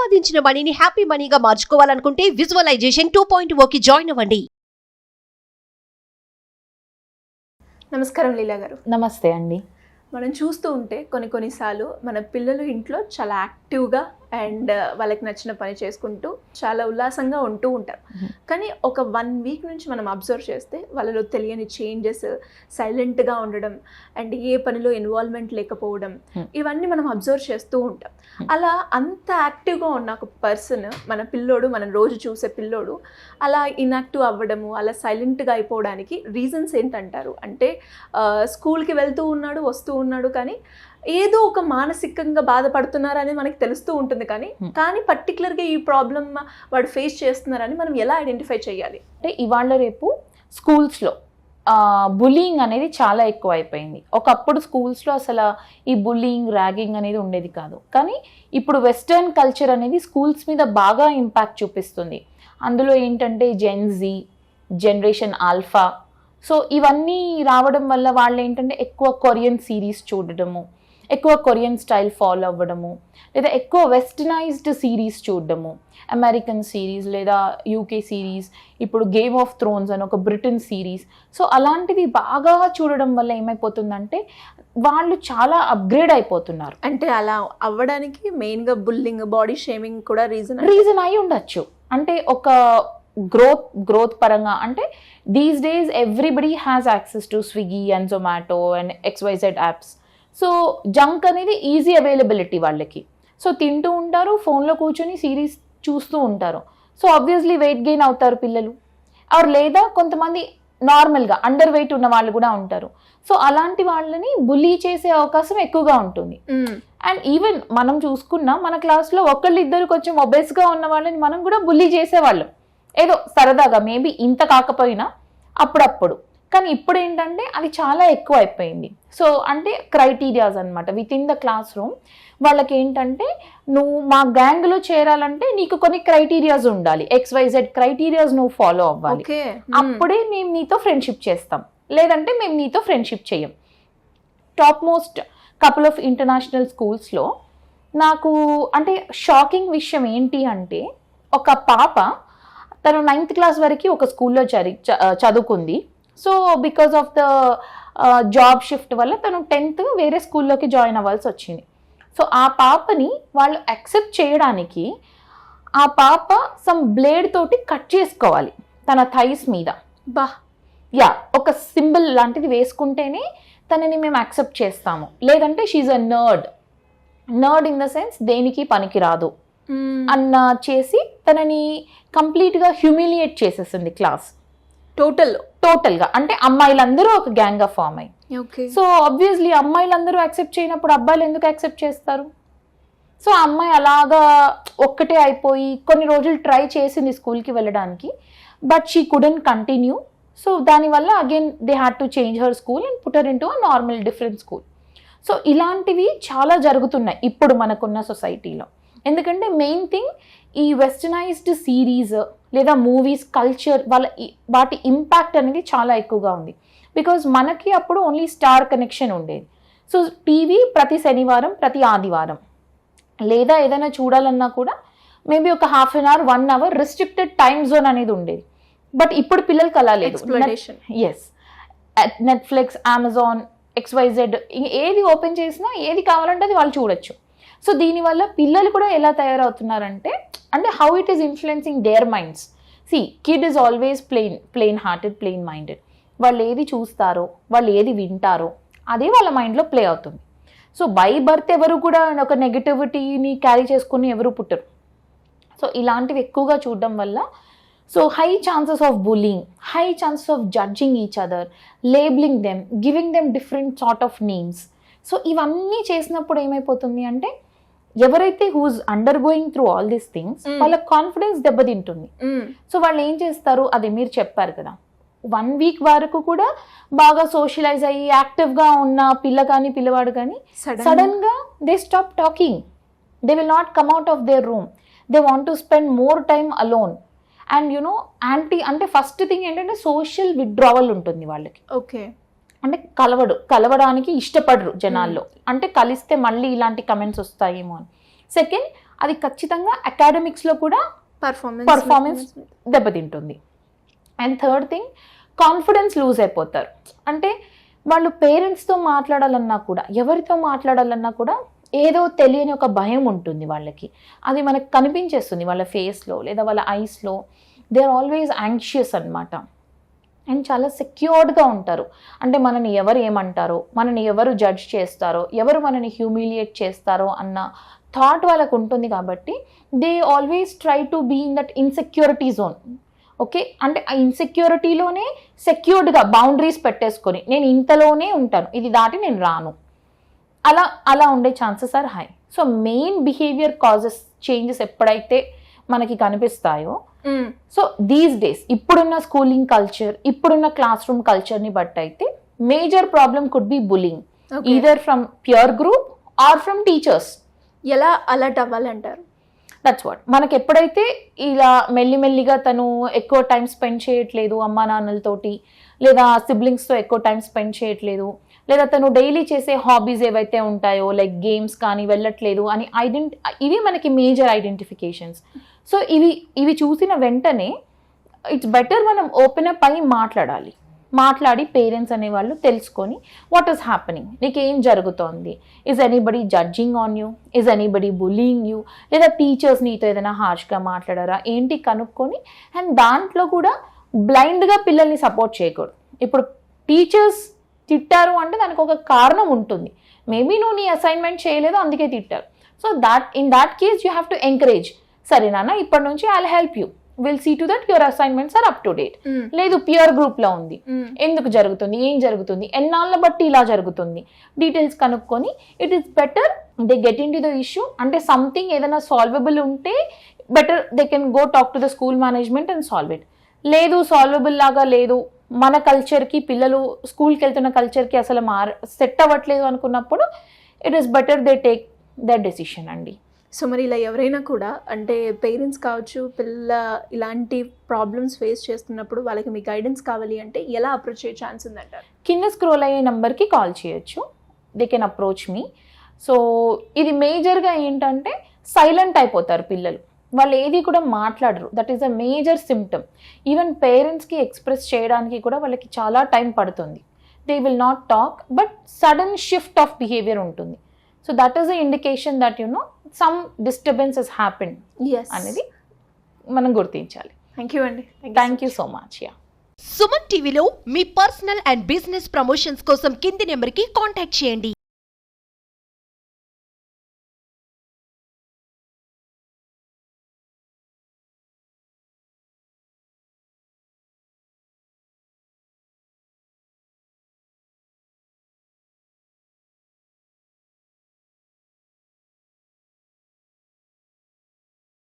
సంపాదించిన మనీని హ్యాపీ మనీగా మార్చుకోవాలనుకుంటే విజువలైజేషన్ 2.0కి జాయిన్ అవ్వండి. నమస్కారం లీలా గారు. నమస్తే అండి. మనం చూస్తూ ఉంటే కొన్నిసార్లు మన పిల్లలు ఇంట్లో చాలా యాక్టివ్గా అండ్ వాళ్ళకి నచ్చిన పని చేసుకుంటూ చాలా ఉల్లాసంగా ఉంటూ ఉంటారు. కానీ ఒక 1 వీక్ నుంచి మనం అబ్జర్వ్ చేస్తే వాళ్ళలో తెలియని చేంజెస్, సైలెంట్గా ఉండడం అండ్ ఏ పనిలో ఇన్వాల్వ్మెంట్ లేకపోవడం, ఇవన్నీ మనం అబ్జర్వ్ చేస్తూ ఉంటాం. అలా అంత యాక్టివ్గా ఉన్న ఒక పర్సన్, మన పిల్లోడు, మనం రోజు చూసే పిల్లోడు అలా ఇన్యాక్టివ్ అవ్వడము, అలా సైలెంట్గా అయిపోవడానికి రీజన్స్ ఏంటంటారు? అంటే స్కూల్కి వెళ్తూ ఉన్నాడు, వస్తూ ఉన్నాడు, కానీ ఏదో ఒక మానసికంగా బాధపడుతున్నారని మనకి తెలుస్తూ ఉంటుంది. కానీ పర్టికులర్గా ఈ ప్రాబ్లం వాడు ఫేస్ చేస్తున్నారని మనం ఎలా ఐడెంటిఫై చేయాలి? అంటే ఇవాళ రేపు స్కూల్స్లో బుల్లింగ్ అనేది చాలా ఎక్కువ అయిపోయింది. ఒకప్పుడు స్కూల్స్లో అసలు ఈ బుల్లింగ్, ర్యాగింగ్ అనేది ఉండేది కాదు. కానీ ఇప్పుడు వెస్టర్న్ కల్చర్ అనేది స్కూల్స్ మీద బాగా ఇంపాక్ట్ చూపిస్తుంది. అందులో ఏంటంటే జెన్జీ, జనరేషన్ ఆల్ఫా, సో ఇవన్నీ రావడం వల్ల వాళ్ళు ఏంటంటే ఎక్కువ కొరియన్ సిరీస్ చూడడము, ఎక్కువ కొరియన్ స్టైల్ ఫాలో అవ్వడము, లేదా ఎక్కువ వెస్టర్నైజ్డ్ సిరీస్ చూడడము, అమెరికన్ సిరీస్ లేదా యూకే సిరీస్, ఇప్పుడు గేమ్ ఆఫ్ థ్రోన్స్ అని ఒక బ్రిటన్ సిరీస్. సో అలాంటివి బాగా చూడడం వల్ల ఏమైపోతుందంటే వాళ్ళు చాలా అప్గ్రేడ్ అయిపోతున్నారు. అంటే అలా అవ్వడానికి మెయిన్గా బుల్లింగ్, బాడీ షేమింగ్ కూడా రీజన్ అయి ఉండొచ్చు. అంటే ఒక గ్రోత్ పరంగా, అంటే these days everybody has access to Swiggy and Zomato and XYZ apps. So junk అనేది ఈజీ అవైలబిలిటీ వాళ్ళకి. సో తింటూ ఉంటారు, ఫోన్లో కూర్చొని సిరీస్ చూస్తూ ఉంటారు. సో ఆబ్వియస్లీ వెయిట్ గెయిన్ అవుతారు పిల్లలు. ఆర్ లేదా కొంతమంది నార్మల్గా అండర్ వెయిట్ ఉన్న వాళ్ళు కూడా ఉంటారు. సో అలాంటి వాళ్ళని బుల్లీ చేసే అవకాశం ఎక్కువగా ఉంటుంది. అండ్ ఈవెన్ మనం చూసుకున్నా మన క్లాస్లో ఒకళ్ళిద్దరు కొంచెం ఒబేస్గా ఉన్న వాళ్ళని మనం కూడా బుల్లీ చేసేవాళ్ళం, ఏదో సరదాగా, మేబీ ఇంత కాకపోయినా అప్పుడప్పుడు. కానీ ఇప్పుడు ఏంటంటే అది చాలా ఎక్కువ అయిపోయింది. సో అంటే క్రైటీరియాస్ అనమాట with in the class room. వాళ్ళకి ఏంటంటే నువ్వు మా గ్యాంగ్లో చేరాలంటే నీకు కొన్ని క్రైటీరియాస్ ఉండాలి, XYZ క్రైటీరియాస్ నువ్వు ఫాలో అవ్వాలి. అప్పుడే మేము నీతో ఫ్రెండ్షిప్ చేస్తాం, లేదంటే మేము నీతో ఫ్రెండ్షిప్ చేయం. Top most couple of international స్కూల్స్లో నాకు అంటే షాకింగ్ విషయం ఏంటి అంటే, ఒక పాప తను 9th క్లాస్ వరకు ఒక స్కూల్లో చదువుకుంది. So because of the job shift వల్ల తను 10th వేరే స్కూల్లోకి జాయిన్ అవ్వాల్సి వచ్చింది. సో ఆ పాపని వాళ్ళు యాక్సెప్ట్ చేయడానికి ఆ పాప సమ్ బ్లేడ్ తోటి కట్ చేసుకోవాలి తన థైస్ మీద. ఒక సింబల్ లాంటిది వేసుకుంటేనే తనని మేము యాక్సెప్ట్ చేస్తాము, లేదంటే she a nerd in the sense దేనికి పనికిరాదు అన్న చేసి తనని కంప్లీట్గా హ్యూమిలియేట్ చేసేసింది క్లాస్ టోటల్గా. అంటే అమ్మాయిలందరూ ఒక గ్యాంగ్గా ఫామ్ అయ్యి. సో ఆబ్వియస్లీ అమ్మాయిలందరూ యాక్సెప్ట్ చేయనప్పుడు అబ్బాయిలు ఎందుకు యాక్సెప్ట్ చేస్తారు? సో ఆ అమ్మాయి అలాగా ఒక్కటే అయిపోయి కొన్ని రోజులు ట్రై చేసింది స్కూల్కి వెళ్ళడానికి, but she couldn't continue. So దానివల్ల again they had to change her school and put her into a normal different school. So ఇలాంటివి చాలా జరుగుతున్నాయి ఇప్పుడు మనకున్న సొసైటీలో. ఎందుకంటే మెయిన్ థింగ్ ఈ వెస్టర్నైజ్డ్ సిరీస్ లేదా మూవీస్ కల్చర్ వాటి ఇంపాక్ట్ అనేది చాలా ఎక్కువగా ఉంది. బికాజ్ మనకి అప్పుడు ఓన్లీ స్టార్ కనెక్షన్ ఉండేది. సో టీవీ ప్రతి శనివారం, ప్రతి ఆదివారం, లేదా ఏదైనా చూడాలన్నా కూడా మేబీ ఒక 1/2 hour 1 hour restricted time zone అనేది ఉండేది. బట్ ఇప్పుడు పిల్లలకి అలా లేదు. ఎస్, నెట్ఫ్లిక్స్, అమెజాన్, XYZ ఏది ఓపెన్ చేసినా ఏది కావాలంటే అది వాళ్ళు చూడొచ్చు. సో దీనివల్ల పిల్లలు కూడా ఎలా తయారవుతున్నారంటే, అంటే how it is influencing there minds. Kid is always plain hearted, plain minded. వాళ్ళు ఏది చూస్తారో, వాళ్ళు ఏది వింటారో అదే వాళ్ళ మైండ్లో ప్లే అవుతుంది. సో బై బర్త్ ఎవరు కూడా ఒక నెగటివిటీని క్యారీ చేసుకుని ఎవరు పుట్టరు. సో ఇలాంటివి ఎక్కువగా చూడడం వల్ల so high chances of bullying, high chances of judging each other, labelling them, giving them different sort of names. So ఇవన్నీ చేసినప్పుడు ఏమైపోతుంది అంటే, ఎవరైతే who's undergoing through all these things వాళ్ళ కాన్ఫిడెన్స్ దెబ్బతింటుంది. సో వాళ్ళు ఏం చేస్తారు, అదే మీరు చెప్పారు కదా, 1 week వరకు కూడా బాగా సోషలైజ్ అయ్యి యాక్టివ్గా ఉన్న పిల్ల కానీ పిల్లవాడు కానీ సడన్ గా they stop talking, they will not come out of their room, they want to spend more time alone. And అంటే ఫస్ట్ థింగ్ ఏంటంటే సోషల్ విత్డ్రావల్ ఉంటుంది వాళ్ళకి. ఓకే, అంటే కలవడానికి ఇష్టపడరు జనాల్లో, అంటే కలిస్తే మళ్ళీ ఇలాంటి కమెంట్స్ వస్తాయేమో అని. సెకండ్, అది ఖచ్చితంగా అకాడమిక్స్లో కూడా పర్ఫార్మెన్స్ దెబ్బతింటుంది. And third thing, confidence lose అయిపోతారు. అంటే వాళ్ళు పేరెంట్స్తో మాట్లాడాలన్నా కూడా, ఎవరితో మాట్లాడాలన్నా కూడా ఏదో తెలియని ఒక భయం ఉంటుంది వాళ్ళకి. అది మనకు కనిపించేస్తుంది వాళ్ళ ఫేస్లో లేదా వాళ్ళ ఐస్లో. దే ఆర్ ఆల్వేస్ యాంగ్షియస్ అనమాట. అండ్ చాలా సెక్యూర్డ్గా ఉంటారు. అంటే మనని ఎవరు ఏమంటారో, మనని ఎవరు జడ్జ్ చేస్తారో, ఎవరు మనని హ్యూమిలియేట్ చేస్తారో అన్న థాట్ వాళ్ళకు ఉంటుంది. కాబట్టి they always try to be in that insecurity zone. Okay, అంటే ఆ ఇన్సెక్యూరిటీలోనే సెక్యూర్డ్గా బౌండరీస్ పెట్టేసుకొని నేను ఇంతలోనే ఉంటాను, ఇది దాటి నేను రాను, అలా ఉండే chances are high. So main behaviour causes changes ఎప్పుడైతే మనకి కనిపిస్తాయో, సో దీస్ డేస్ ఇప్పుడున్న స్కూలింగ్ కల్చర్, ఇప్పుడున్న క్లాస్ రూమ్ కల్చర్ని బట్టి అయితే major problem could be bullying, either from peer group or from teachers. ఎలా అలర్ట్ అవ్వాలంటారు? That's what. మనకి ఎప్పుడైతే ఇలా మెల్లిమెల్లిగా తను ఎక్కువ టైం స్పెండ్ చేయట్లేదు అమ్మా నాన్నలతోటి, లేదా సిబ్లింగ్స్తో ఎక్కువ టైం స్పెండ్ చేయట్లేదు, లేదా తను డైలీ చేసే హాబీస్ ఏవైతే ఉంటాయో లైక్ గేమ్స్ కానీ వెళ్ళట్లేదు అని ఇవి మనకి మేజర్ ఐడెంటిఫికేషన్స్. సో ఇవి చూసిన వెంటనే ఇట్స్ బెటర్ మనం ఓపెన్ అప్ అయ్యి మాట్లాడి పేరెంట్స్ అనేవాళ్ళు తెలుసుకొని వాట్ ఈస్ హ్యాపెనింగ్, నీకు ఏం జరుగుతోంది, is anybody judging on you, is anybody bullying you, లేదా టీచర్స్ నీతో ఏదైనా హార్ష్గా మాట్లాడారా ఏంటి కనుక్కొని. అండ్ దాంట్లో కూడా బ్లైండ్గా పిల్లల్ని సపోర్ట్ చేయకూడదు. ఇప్పుడు టీచర్స్ తిట్టారు అంటే దానికి ఒక కారణం ఉంటుంది. మేబీ నువ్వు నీ అసైన్మెంట్ చేయలేదు అందుకే తిట్టారు. So in that case you have to encourage, సరే నాన్న ఇప్పటి నుంచి I will help you, will see to that your assignments are up to date. లేదు ప్యూర్ గ్రూప్లో ఉంది, ఎందుకు జరుగుతుంది, ఏం జరుగుతుంది, ఎన్నాళ్ళ బట్టి ఇలా జరుగుతుంది, డీటెయిల్స్ కనుక్కొని it is better they get in to the issue. అంటే సంథింగ్ ఏదైనా సాల్వబుల్ ఉంటే better they can go talk to the school management and solve it. లేదు సాల్వబుల్ లాగా లేదు, మన కల్చర్కి పిల్లలు స్కూల్కి వెళ్తున్న కల్చర్కి అసలు సెట్ అవ్వట్లేదు అనుకున్నప్పుడు it is better they take that decision అండి. సో మరి ఇలా ఎవరైనా కూడా అంటే పేరెంట్స్ కావచ్చు, పిల్ల ఇలాంటి ప్రాబ్లమ్స్ ఫేస్ చేస్తున్నప్పుడు వాళ్ళకి మీ గైడెన్స్ కావాలి అంటే ఎలా అప్రోచ్ అయ్యే ఛాన్స్ ఉందంటారు? కింద స్క్రోల్ అయ్యే నెంబర్కి కాల్ చేయొచ్చు, they can approach me. So ఇది మేజర్గా ఏంటంటే సైలెంట్ అయిపోతారు పిల్లలు, వాళ్ళు ఏది కూడా మాట్లాడరు. That is a major symptom. Even పేరెంట్స్కి ఎక్స్ప్రెస్ చేయడానికి కూడా వాళ్ళకి చాలా టైం పడుతుంది. They will not talk, but sudden shift of behaviour ఉంటుంది. So that is a indication that some disturbance has happen అనేది మనం గుర్తించాలి. థ్యాంక్ యూ అండి. Thank you so much. Suman టీవీలో మీ పర్సనల్ అండ్ బిజినెస్ ప్రమోషన్స్ కోసం కింది నెంబర్కి కాంటాక్ట్ చేయండి.